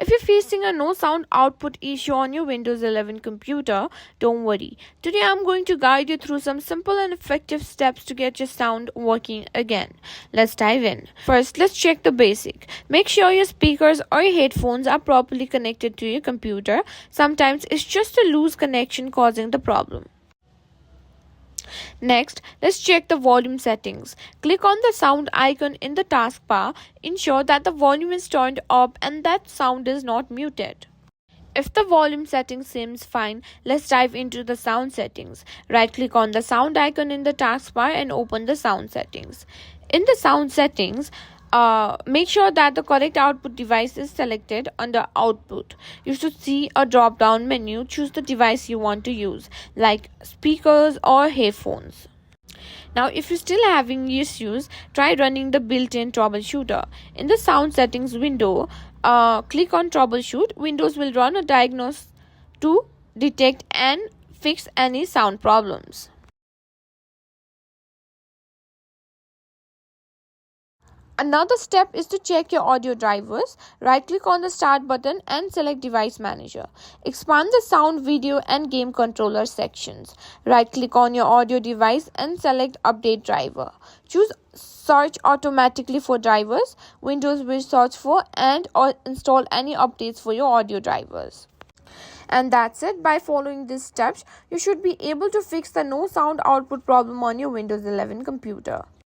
If you're facing a no sound output issue on your Windows 11 computer, don't worry. Today I'm going to guide you through some simple and effective steps to get your sound working again. Let's dive in. First, let's check the basic. Make sure your speakers or your headphones are properly connected to your computer. Sometimes it's just a loose connection causing the problem. Next, let's check the volume settings. Click on the sound icon in the taskbar. Ensure that the volume is turned up and that sound is not muted. If the volume setting seems fine, let's dive into the sound settings. Right click on the sound icon in the taskbar and open the sound settings. In the sound settings, make sure that the correct output device is selected under output. You should see a drop down menu. Choose the device you want to use, like speakers or headphones. Now, if you're still having issues, try running the built-in troubleshooter. In the sound settings window, click on troubleshoot. Windows will run a diagnosis to detect and fix any sound problems. Another step is to check your audio drivers. Right click on the start button and select device manager. Expand the sound, video and game controller sections. Right click on your audio device and select update driver. Choose search automatically for drivers. Windows will search for and or install any updates for your audio drivers. And that's it. By following these steps, you should be able to fix the no sound output problem on your Windows 11 computer.